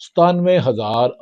97,000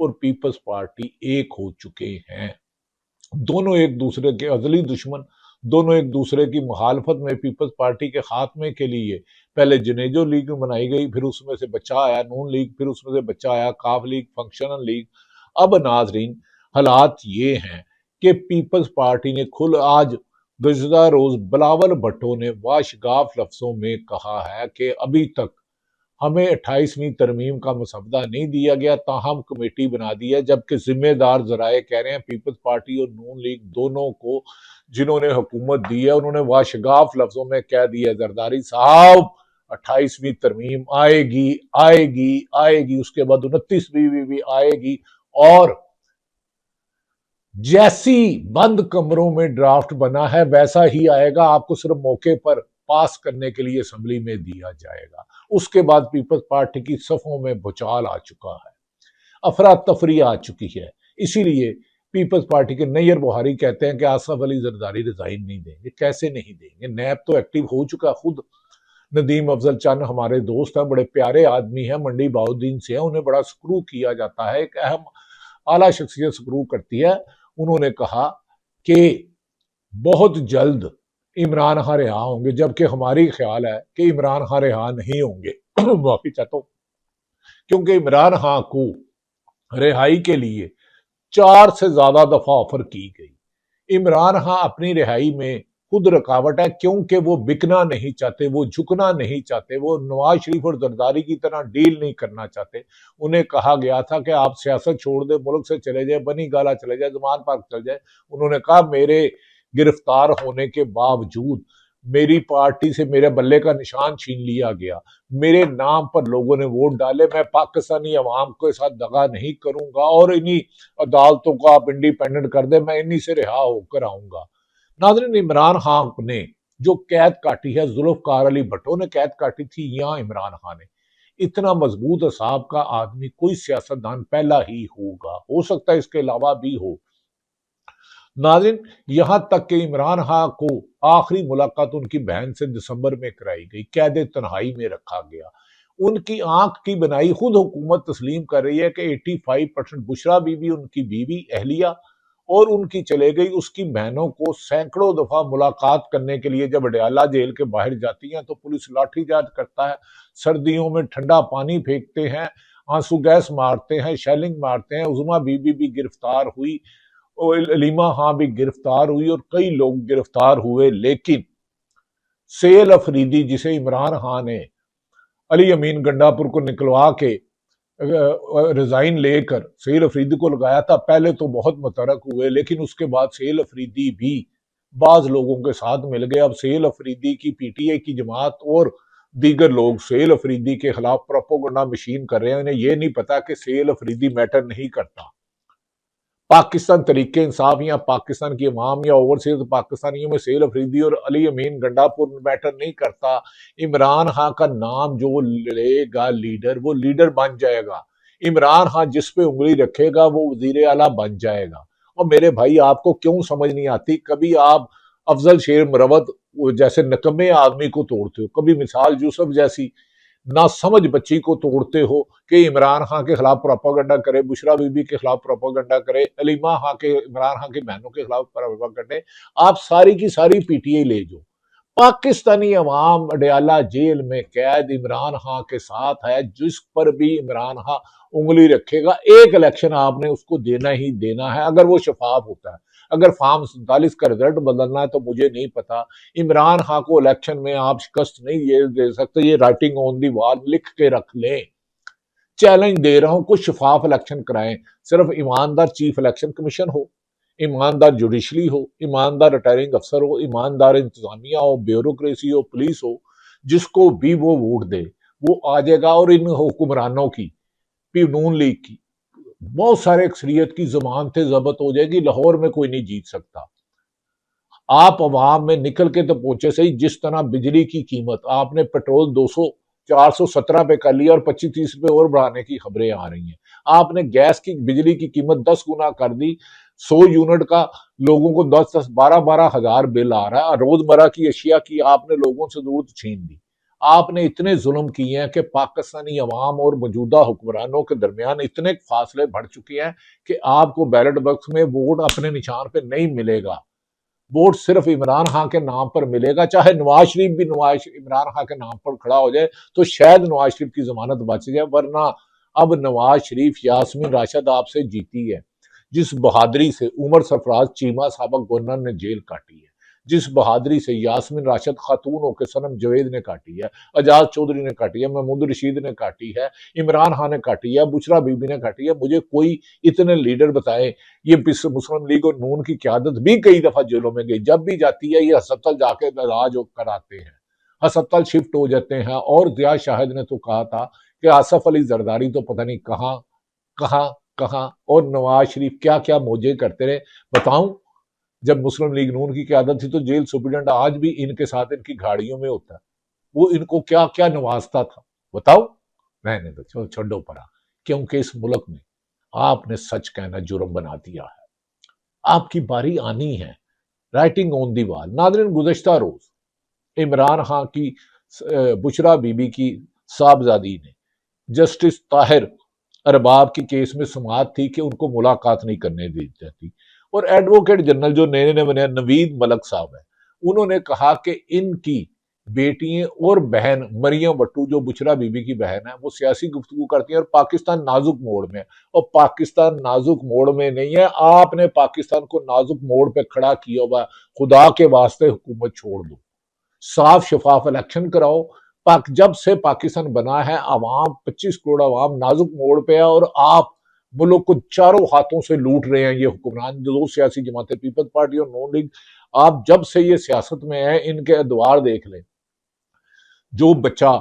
اور Peoples party ایک ہو چکے ہیں. دونوں ایک دوسرے کے ازلی دشمن، دونوں ایک دوسرے کی مخالفت میں پیپلز پارٹی کے خاتمے کے لیے پہلے جنیجو لیگ بنائی گئی، پھر اس میں سے بچہ آیا نون لیگ، پھر اس میں سے بچہ آیا کاف لیگ، فنکشنل لیگ. اب ناظرین حالات یہ ہیں کہ پیپلز پارٹی نے آج گزشتہ روز بلاول بھٹو نے واشگاف لفظوں میں کہا ہے کہ ابھی تک ہمیں 28ویں ترمیم کا مسودہ نہیں دیا گیا، تاہم کمیٹی بنا دی ہے، جبکہ ذمہ دار ذرائع کہہ رہے ہیں پیپلز پارٹی اور نون لیگ دونوں کو جنہوں نے حکومت دی ہے انہوں نے واشگاف لفظوں میں کہہ دیا زرداری صاحب 28ویں ترمیم آئے گی آئے گی آئے گی، اس کے بعد 29ویں بھی آئے گی، اور جیسی بند کمروں میں ڈرافٹ بنا ہے ویسا ہی آئے گا، آپ کو صرف موقع پر پاس کرنے کے لیے اسمبلی میں دیا جائے گا. اس کے بعد پیپلز پارٹی کی صفوں میں بھوچال آ چکا ہے، افراتفری آ چکی ہے. اسی لیے پیپلز پارٹی کے نیئر بہاری کہتے ہیں کہ آصف علی زرداری ریزائن نہیں دیں گے. کیسے نہیں دیں گے؟ نیب تو ایکٹیو ہو چکا. خود ندیم افضل چند ہمارے دوست ہیں، بڑے پیارے آدمی ہیں، منڈی بہاؤالدین سے ہیں، انہیں بڑا سکرو کیا جاتا ہے، ایک اہم اعلیٰ شخصیت سکرو کرتی ہے. انہوں نے کہا کہ بہت جلد عمران خان رہا ہوں گے، جبکہ ہماری خیال ہے کہ عمران خان رہا نہیں ہوں گے. معافی چاہتا ہوں، کیونکہ عمران خان کو رہائی کے لیے 4 سے زیادہ دفعہ آفر کی گئی. عمران خان اپنی رہائی میں خود رکاوٹ ہے، کیونکہ وہ بکنا نہیں چاہتے، وہ جھکنا نہیں چاہتے، وہ نواز شریف اور زرداری کی طرح ڈیل نہیں کرنا چاہتے. انہیں کہا گیا تھا کہ آپ سیاست چھوڑ دیں، ملک سے چلے جائیں، بنی گالا چلے جائیں، زمان پارک چلے جائیں. انہوں نے کہا میرے گرفتار ہونے کے باوجود میری پارٹی سے میرے بلے کا نشان چھین لیا گیا، میرے نام پر لوگوں نے ووٹ ڈالے، میں پاکستانی عوام کے ساتھ دغا نہیں کروں گا، اور انہی عدالتوں کو آپ انڈیپینڈنٹ کر دیں، میں انہی سے رہا ہو کر آؤں گا. ناظرین عمران خان نے جو قید کاٹی ہے، ذوالفقار علی بھٹو نے قید کاٹی تھی یا عمران خان نے؟ اتنا مضبوط اعصاب کا آدمی کوئی سیاستدان پہلا ہی ہوگا، ہو سکتا ہے اس کے علاوہ بھی ہو. ناظرین یہاں تک کہ عمران خان کو آخری ملاقات ان کی بہن سے دسمبر میں کرائی گئی، قید تنہائی میں رکھا گیا. ان کی آنکھ کی بنائی خود حکومت تسلیم کر رہی ہے کہ 85% بشرا بی بی ان کی بیوی اہلیہ اور ان کی چلے گئی، اس کی بہنوں کو سینکڑوں دفعہ ملاقات کرنے کے لیے جب اڈیالہ جیل کے باہر جاتی ہیں تو پولیس لاٹھی چارج کرتا ہے، سردیوں میں ٹھنڈا پانی پھینکتے ہیں، آنسو گیس مارتے ہیں، شیلنگ مارتے ہیں. عظمیٰ بی بی بھی گرفتار ہوئی، علیمہ خان بھی گرفتار ہوئی، اور کئی لوگ گرفتار ہوئے. لیکن سیل افریدی جسے عمران خان نے علی امین گنڈاپور کو نکلوا کے ریزائن لے کر سیل افریدی کو لگایا تھا، پہلے تو بہت متحرک ہوئے، لیکن اس کے بعد سیل افریدی بھی بعض لوگوں کے ساتھ مل گئے. اب سیل افریدی کی پی ٹی آئی کی جماعت اور دیگر لوگ سیل افریدی کے خلاف پروپیگنڈا مشین کر رہے ہیں. انہیں یہ نہیں پتا کہ سیل افریدی میٹر نہیں کرتا. پاکستان تحریک انصاف یا پاکستان کی عوام یا اوورسیز پاکستانیوں میں سیل افریدی اور علی امین گنڈاپور میٹر نہیں کرتا. عمران خان کا نام جو لے گا لیڈر، وہ لیڈر بن جائے گا. عمران خان جس پہ انگلی رکھے گا وہ وزیر اعلیٰ بن جائے گا. اور میرے بھائی آپ کو کیوں سمجھ نہیں آتی؟ کبھی آپ افضل شیر مروت جیسے نکمے آدمی کو توڑتے ہو، کبھی مثال یوسف جیسی نہ سمجھ بچی کو توڑتے ہو کہ عمران خان کے خلاف پروپیگنڈا کرے، بشرا بی بی کے خلاف پروپیگنڈا کرے، علیمہ خان کے عمران خان کی بہنوں کے خلاف پروپیگنڈا کرے. آپ ساری کی ساری پی ٹی آئی لے جو. پاکستانی عوام اڈیالہ جیل میں قید عمران خان کے ساتھ ہے، جس پر بھی عمران خان انگلی رکھے گا ایک الیکشن آپ نے اس کو دینا ہی دینا ہے، اگر وہ شفاف ہوتا ہے. اگر فارم 47 کا رزلٹ بدلنا ہے تو مجھے نہیں پتا. عمران خان کو الیکشن میں آپ شکست نہیں یہ دے سکتے. یہ رائٹنگ آن دی وال لکھ کے رکھ لیں. چیلنج دے رہا ہوں، کچھ شفاف الیکشن کرائیں. صرف ایماندار چیف الیکشن کمیشن ہو، ایماندار جوڈیشری ہو، ایماندار ریٹائرنگ افسر ہو، ایماندار انتظامیہ ہو، بیوروکریسی ہو، پولیس ہو، جس کو بھی وہ ووٹ دے وہ آ جائے گا. اور ان حکمرانوں کی نون لیگ کی بہت سارے اکثریت کی ضمانتیں ضبط ہو جائے گی. لاہور میں کوئی نہیں جیت سکتا. آپ عوام میں نکل کے تو پہنچے صحیح. جس طرح بجلی کی قیمت آپ نے پیٹرول 417 پہ کر لیا اور 25-30 روپے اور بڑھانے کی خبریں آ رہی ہیں. آپ نے گیس کی بجلی کی قیمت 10 گنا کر دی. 100 یونٹ کا لوگوں کو 10-12 ہزار بل آ رہا ہے. روزمرہ کی اشیاء کی آپ نے لوگوں سے ضرورت چھین دی. آپ نے اتنے ظلم کیے ہیں کہ پاکستانی عوام اور موجودہ حکمرانوں کے درمیان اتنے فاصلے بڑھ چکے ہیں کہ آپ کو بیلٹ باکس میں ووٹ اپنے نشان پہ نہیں ملے گا، ووٹ صرف عمران خان کے نام پر ملے گا، چاہے نواز شریف بھی عمران خان کے نام پر کھڑا ہو جائے تو شاید نواز شریف کی ضمانت بچ جائے، ورنہ اب نواز شریف یاسمین راشد آپ سے جیتی ہے، جس بہادری سے عمر سرفراز چیمہ سابق گورنر نے جیل کاٹی ہے، جس بہادری سے یاسمین راشد خاتون ہو کے صنم جوید نے کاٹی ہے، اجاز چودھری نے کاٹی ہے، محمود رشید نے کاٹی ہے، عمران خان نے کاٹی ہے، بشرا بی بی نے کاٹی ہے، مجھے کوئی اتنے لیڈر بتائیں۔ یہ مسلم لیگ اور نون کی قیادت بھی کئی دفعہ جیلوں میں گئی، جب بھی جاتی ہے یہ ہسپتال جا کے علاج کراتے ہیں، ہسپتال شفٹ ہو جاتے ہیں، اور ضیاء شاہد نے تو کہا تھا کہ آصف علی زرداری تو پتہ نہیں کہاں کہاں کہاں، اور نواز شریف کیا کیا موجے کرتے رہے۔ بتاؤں، جب مسلم لیگ نون کی قیادت تھی تو جیل سپرڈنٹ آج بھی ان کے ساتھ ان کی گاڑیوں میں ہوتا ہے، وہ ان کو کیا کیا نوازتا تھا، بتاؤ۔ میں نے تو چھوڑو پڑا، کیونکہ اس ملک میں آپ نے سچ کہنا جرم بنا دیا ہے، آپ کی باری آنی ہے، رائٹنگ آن دی وال۔ ناظرین، گزشتہ روز عمران خان کی بشرا بی بی کی صاحبزادی نے جسٹس طاہر ارباب کی کیس میں سماعت تھی کہ ان کو ملاقات نہیں کرنے دی جاتی، اور ایڈوکیٹ جنرل جو نئے بنے نوید ملک صاحب ہیں، انہوں نے کہا کہ ان کی بیٹیاں اور بہن مریم بٹو جو بشرا بی بی کی بہن ہے وہ سیاسی گفتگو کرتی ہیں، اور پاکستان نازک موڑ میں ہے، اور پاکستان نازک موڑ میں نہیں ہے، آپ نے پاکستان کو نازک موڑ پہ کھڑا کیا ہوا، خدا کے واسطے حکومت چھوڑ دو، صاف شفاف الیکشن کراؤ۔ جب سے پاکستان بنا ہے عوام 25 کروڑ عوام نازک موڑ پہ ہے، اور آپ ملک کو چاروں ہاتھوں سے لوٹ رہے ہیں یہ حکمران، دو سیاسی جماعتیں، پیپلز پارٹی اور نون لیگ۔ آپ جب سے یہ سیاست میں ہیں ان کے ادوار دیکھ لیں، جو بچہ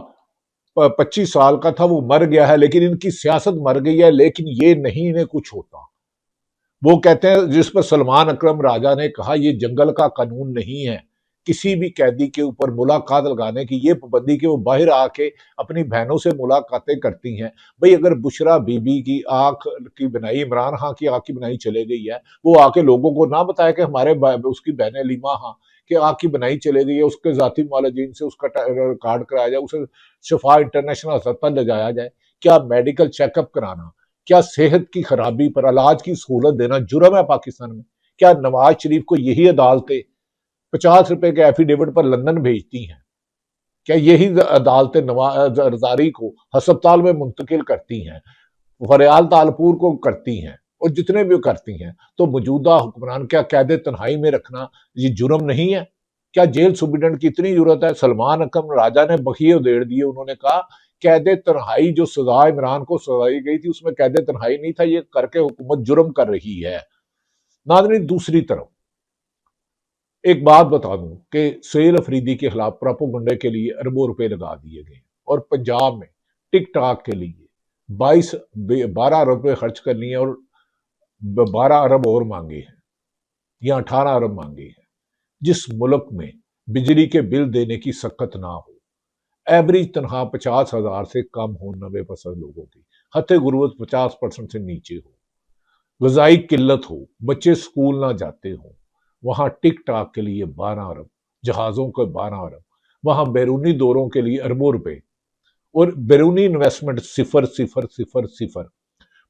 25 سال کا تھا وہ مر گیا ہے، لیکن ان کی سیاست مر گئی ہے، لیکن یہ نہیں انہیں کچھ ہوتا۔ وہ کہتے ہیں، جس پر سلمان اکرم راجہ نے کہا یہ جنگل کا قانون نہیں ہے کسی بھی قیدی کے اوپر ملاقات لگانے کی یہ پابندی کہ وہ باہر آ کے اپنی بہنوں سے ملاقاتیں کرتی ہیں۔ بھئی اگر بشرا بی بی کی آنکھ کی بنائی، عمران خان کی آنکھ کی بنائی چلے گئی ہے، وہ آ کے لوگوں کو نہ بتایا کہ ہمارے اس کی بہن لیما ہاں کہ آنکھ کی بنائی چلے گئی ہے، اس کے ذاتی معالجین سے اس کا ریکارڈ کرایا جائے، اسے شفا انٹرنیشنل ہسپتال لے جایا جائے۔ کیا میڈیکل چیک اپ کرانا، کیا صحت کی خرابی پر علاج کی سہولت دینا جرم ہے پاکستان میں؟ کیا نواز شریف کو یہی عدالتیں 50 روپے کے ایفیڈیوٹ پر لندن بھیجتی ہیں؟ کیا یہی عدالتیں نواز زرداری کو ہسپتال میں منتقل کرتی ہیں، فریال تالپور کو کرتی ہیں، اور جتنے بھی کرتی ہیں؟ تو موجودہ حکمران کیا قید تنہائی میں رکھنا یہ جرم نہیں ہے؟ کیا جیل سپرڈنٹ کی اتنی ضرورت ہے؟ سلمان اکرم راجہ نے بخیے ادھیڑ دیے، انہوں نے کہا قید تنہائی جو سزا عمران کو سزائی گئی تھی اس میں قید تنہائی نہیں تھا، یہ کر کے حکومت جرم کر رہی ہے۔ ناظرین، دوسری طرف ایک بات بتا دوں کہ سہیل افریدی کے خلاف پراپوگنڈے کے لیے اربوں روپے لگا دیے گئے، اور پنجاب میں ٹک ٹاک کے لیے 12 ارب روپے خرچ کر لیے، اور 12 ارب اور مانگے ہیں، یا 18 ارب مانگے ہیں۔ جس ملک میں بجلی کے بل دینے کی سخت نہ ہو، ایوریج تنخواہ 50,000 سے کم ہو 90% لوگوں کی، خط غربت 50% سے نیچے ہو، غذائی قلت ہو، بچے سکول نہ جاتے ہوں، وہاں ٹک ٹاک کے لیے 12 ارب، جہازوں کے 12 ارب، وہاں بیرونی دوروں کے لیے اربوں روپے، اور بیرونی انویسٹمنٹ صفر صفر صفر صفر۔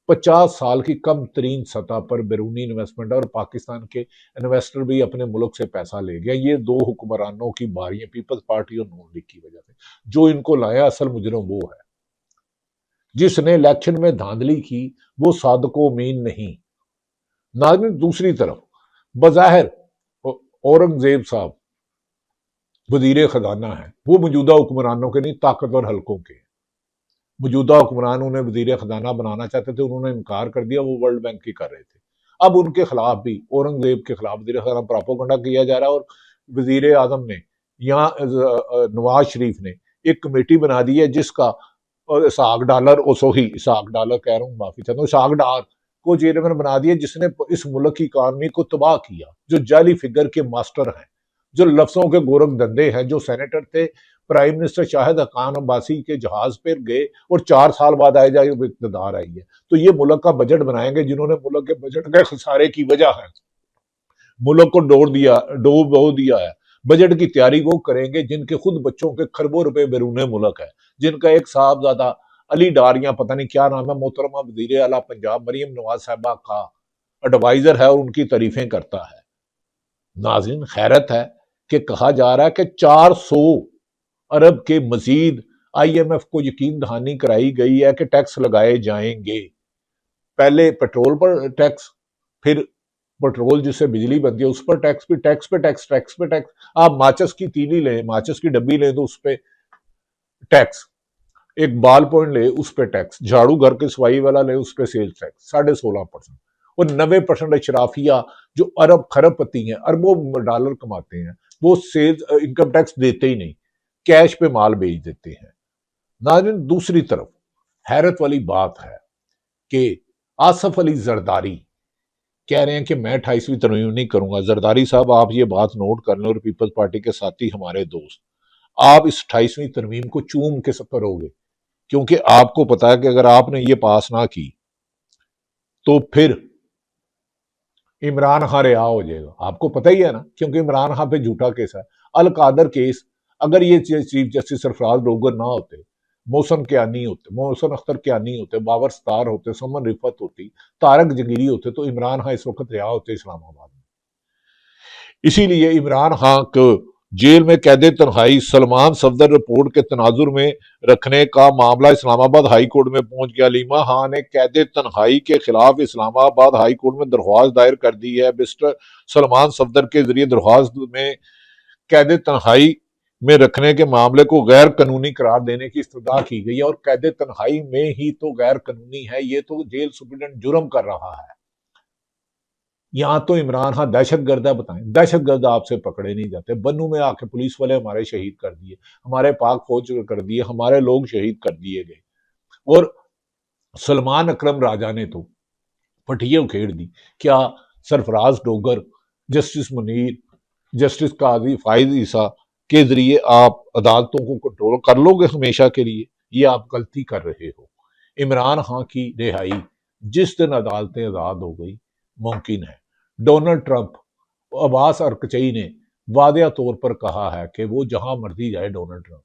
50 سال کی کم ترین سطح پر بیرونی انویسٹمنٹ، اور پاکستان کے انویسٹر بھی اپنے ملک سے پیسہ لے گیا۔ یہ دو حکمرانوں کی باریاں، پیپلز پارٹی اور نون لیگ کی وجہ سے، جو ان کو لایا اصل مجرم وہ ہے۔ جس نے الیکشن میں دھاندلی کی وہ صادق و امین نہیں۔ ناظرین، دوسری طرف بظاہر اورنگزیب صاحب وزیر خزانہ ہیں، وہ موجودہ حکمرانوں کے نہیں، طاقتور حلقوں کے۔ موجودہ حکمران انہیں وزیر خزانہ بنانا چاہتے تھے، انہوں نے انکار کر دیا، وہ ورلڈ بینک کی کر رہے تھے۔ اب ان کے خلاف بھی، اورنگزیب کے خلاف وزیر خزانہ پراپوگنڈا کیا جا رہا ہے، اور وزیر اعظم نے یہاں نواز شریف نے ایک کمیٹی بنا دی ہے جس کا اسحاق ڈالر، اسحاق ڈالر کہہ رہا ہوں، معافی چاہتا ہوں، اسحاق ڈار کو چیئرمین بنا دیا، جس نے اس ملک کی اکانومی کو تباہ کیا، جو جعلی فگر کے ماسٹر ہیں، جو لفظوں کے گورکھ دھندے ہیں، جو سینیٹر تھے، پرائم منسٹر شاہد حقان عباسی کے جہاز پر گئے اور 4 سال بعد آئے جائے اقتدار آئی ہے۔ تو یہ ملک کا بجٹ بنائیں گے جنہوں نے ملک کے بجٹ کے خسارے کی وجہ ہے ملک کو ڈوب دیا ہے، بجٹ کی تیاری وہ کریں گے جن کے خود بچوں کے خربوں روپے بیرون ملک ہے، جن کا ایک صاحبزادہ علی ڈاریاں پتہ نہیں کیا نام ہے، محترمہ وزیر اعلیٰ پنجاب مریم نواز صاحبہ کا ایڈوائزر ہے اور ان کی تعریفیں کرتا ہے۔ ناظرین، حیرت ہے کہ کہا جا رہا ہے کہ 400 ارب کے مزید آئی ایم ایف کو یقین دہانی کرائی گئی ہے کہ ٹیکس لگائے جائیں گے۔ پہلے پیٹرول پر ٹیکس، پھر پیٹرول جس سے بجلی بنتی ہے اس پر ٹیکس، پھر ٹیکس پہ ٹیکس، ٹیکس پہ ٹیکس۔ آپ ماچس کی تیلی لیں، ماچس کی ڈبی لیں تو اس پہ ٹیکس، ایک بال پوائنٹ لے اس پہ ٹیکس، جھاڑو گھر کے صفائی والا لے اس پہ سیلز ٹیکس 16.5%، اور 90% اشرافیہ جو ارب خرب پتی ہیں، اربوں ڈالر کماتے ہیں، وہ سیلز انکم ٹیکس دیتے ہی نہیں، کیش پہ مال بیچ دیتے ہیں۔ ناظرین، دوسری طرف حیرت والی بات ہے کہ آصف علی زرداری کہہ رہے ہیں کہ میں 28ویں ترمیم نہیں کروں گا۔ زرداری صاحب، آپ یہ بات نوٹ کر لیں، اور پیپلز پارٹی کے ساتھی ہمارے دوست، آپ اس 28ویں ترمیم کو چوم کے کرو گے، کیونکہ آپ کو پتا ہے کہ اگر آپ نے یہ پاس نہ کی تو پھر عمران خان رہا ہو جائے گا۔ آپ کو پتہ ہی ہے نا، کیونکہ عمران خان پہ جھوٹا کیس ہے۔ القادر کیس، اگر یہ چیف جسٹس سرفراز ڈوگر نہ ہوتے، محسن کیانی ہوتے، محسن اختر کیانی ہوتے، باور ستار ہوتے، سمن رفت ہوتی، طارق جگیری ہوتے، تو عمران خان اس وقت رہا ہوتے اسلام آباد میں۔ اسی لیے عمران خان کو جیل میں قید تنہائی سلمان صفدر رپورٹ کے تناظر میں رکھنے کا معاملہ اسلام آباد ہائی کورٹ میں پہنچ گیا۔ علیمہ خان نے قید تنہائی کے خلاف اسلام آباد ہائی کورٹ میں درخواست دائر کر دی ہے۔ مسٹر سلمان صفدر کے ذریعے درخواست میں قید تنہائی میں رکھنے کے معاملے کو غیر قانونی قرار دینے کی استدعا کی گئی ہے، اور قید تنہائی میں ہی تو غیر قانونی ہے، یہ تو جیل سپرنٹینڈنٹ جرم کر رہا ہے۔ یہاں تو عمران خان دہشت گرد ہے۔ بتائیں، دہشت گرد آپ سے پکڑے نہیں جاتے؟ بنو میں آ کے پولیس والے ہمارے شہید کر دیے، ہمارے پاک فوج کر دیے، ہمارے لوگ شہید کر دیے گئے، اور سلمان اکرم راجہ نے تو پٹھیاں کھیڑ دی۔ کیا سرفراز ڈوگر، جسٹس منیر، جسٹس قاضی فائز عیسیٰ کے ذریعے آپ عدالتوں کو کنٹرول کر لو گے ہمیشہ کے لیے؟ یہ آپ غلطی کر رہے ہو۔ عمران خان کی رہائی جس دن عدالتیں آزاد ہو گئی ممکن ہے۔ ڈونلڈ ٹرمپ، عباس ارکچئی نے واضح طور پر کہا ہے کہ وہ جہاں مرضی جائے ڈونلڈ ٹرمپ،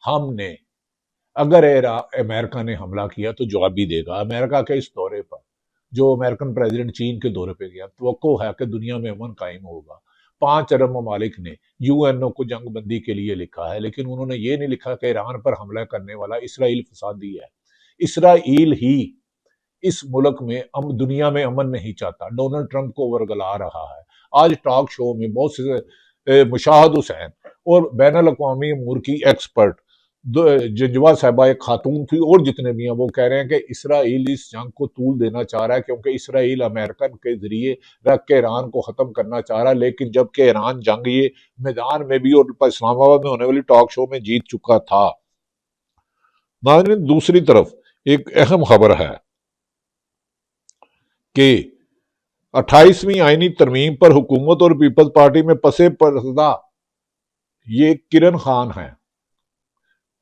ہم نے اگر امریکہ نے حملہ کیا تو جواب بھی دے گا۔ امریکہ کے اس دورے پر جو امریکن پریزیڈنٹ چین کے دورے پہ گیا، توقع ہے کہ دنیا میں امن قائم ہوگا۔ 5 ارب ممالک نے یو این او کو جنگ بندی کے لیے لکھا ہے، لیکن انہوں نے یہ نہیں لکھا کہ ایران پر حملہ کرنے والا اسرائیل فسادی ہے۔ اسرائیل ہی اس ملک میں دنیا میں امن نہیں چاہتا، ڈونلڈ ٹرمپ کو ورگلا رہا ہے۔ آج ٹاک شو میں بہت سے مشاہد حسین اور بین الاقوامی امور کی ایکسپرٹ جنجوا صاحبہ ایک خاتون تھی، اور جتنے بھی ہیں، وہ کہہ رہے ہیں کہ اسرائیل اس جنگ کو طول دینا چاہ رہا ہے، کیونکہ اسرائیل امریکن کے ذریعے رکھ کے ایران کو ختم کرنا چاہ رہا ہے، لیکن جبکہ ایران جنگ یہ میدان میں بھی اور اسلام آباد میں ہونے والی ٹاک شو میں جیت چکا تھا۔ ناظرین، دوسری طرف ایک اہم خبر ہے کہ 28ویں آئینی ترمیم پر حکومت اور پیپلز پارٹی میں پس پردہ یہ کرن خان ہیں۔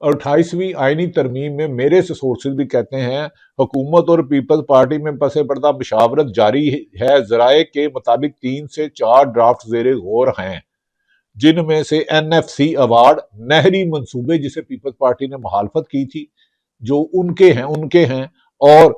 28ویں آئینی ترمیم میں میرے سے سورسز بھی کہتے ہیں حکومت اور پیپلز پارٹی میں پس پردہ مشاورت جاری ہے۔ ذرائع کے مطابق 3 سے 4 ڈرافٹ زیر غور ہیں، جن میں سے این ایف سی ایوارڈ نہری منصوبے جسے پیپلز پارٹی نے مخالفت کی تھی جو ان کے ہیں اور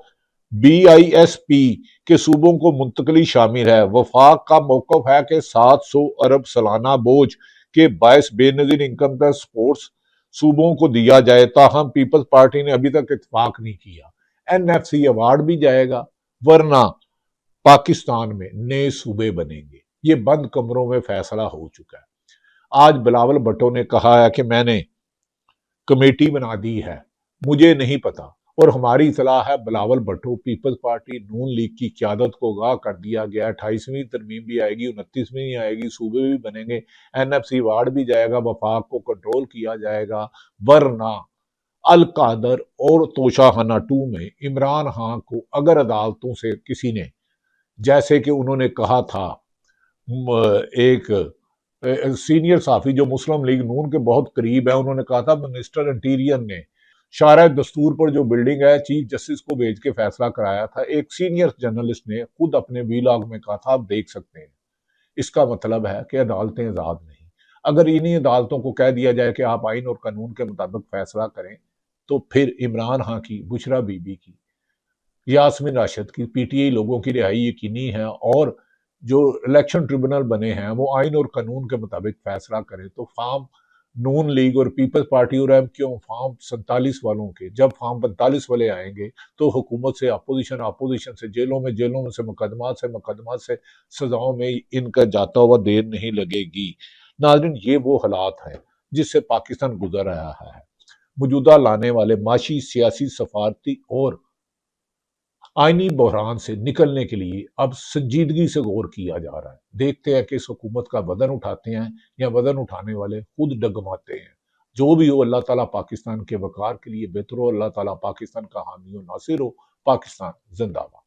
بی آئی ایس پی کے صوبوں کو منتقلی شامل ہے۔ وفاق کا موقف ہے کہ 700 ارب سالانہ بوجھ کے باعث بے نظیر انکم ٹیکس سپورٹس صوبوں کو دیا جائے، تاہم پیپلز پارٹی نے ابھی تک اتفاق نہیں کیا۔ این ایف سی ایوارڈ بھی جائے گا، ورنہ پاکستان میں نئے صوبے بنیں گے۔ یہ بند کمروں میں فیصلہ ہو چکا ہے۔ آج بلاول بھٹو نے کہا ہے کہ میں نے کمیٹی بنا دی ہے، مجھے نہیں پتا، اور ہماری اطلاع ہے بلاول بھٹو پیپلز پارٹی نون لیگ کی قیادت کو آگاہ کر دیا گیا۔ 28ویں ترمیم بھی آئے گی، 29ویں آئے گی، صوبے بھی بنیں گے، این ایف سی ایوارڈ بھی جائے گا، وفاق کو کنٹرول کیا جائے گا، ورنہ القادر اور توشہ خانہ 2 میں عمران خان کو اگر عدالتوں سے کسی نے، جیسے کہ انہوں نے کہا تھا، ایک سینئر صحافی جو مسلم لیگ نون کے بہت قریب ہے، انہوں نے کہا تھا منسٹر انٹیریئر نے شارع دستور پر جو بلڈنگ ہے چیف جسٹس کو بھیج کے فیصلہ کرایا تھا۔ ایک سینئر جرنلسٹ نے خود اپنے ویلاگ میں کہا تھا، آپ دیکھ سکتے ہیں۔ اس کا مطلب ہے کہ عدالتیں آزاد نہیں۔ اگر انہی عدالتوں کو کہہ دیا جائے کہ آپ آئین اور قانون کے مطابق فیصلہ کریں، تو پھر عمران خان کی، بشرا بی بی کی، یاسمین راشد کی، پی ٹی آئی لوگوں کی رہائی یقینی ہے، اور جو الیکشن ٹریبونل بنے ہیں وہ آئین اور قانون کے مطابق فیصلہ کریں، تو فارم نون لیگ اور پیپلز پارٹی اور ایم کیو فارم 47 والوں کے جب فارم 45 والے آئیں گے تو حکومت سے اپوزیشن سے جیلوں میں سے مقدمات سے سزاؤں میں ان کا جاتا ہوا دیر نہیں لگے گی۔ ناظرین، یہ وہ حالات ہیں جس سے پاکستان گزر رہا ہے۔ موجودہ لانے والے معاشی، سیاسی، سفارتی اور آئینی بحران سے نکلنے کے لیے اب سنجیدگی سے غور کیا جا رہا ہے۔ دیکھتے ہیں کہ اس حکومت کا وزن اٹھاتے ہیں یا وزن اٹھانے والے خود ڈگماتے ہیں۔ جو بھی ہو، اللہ تعالیٰ پاکستان کے وقار کے لیے بہتر ہو، اللہ تعالیٰ پاکستان کا حامی و ناصر ہو۔ پاکستان زندہ باد۔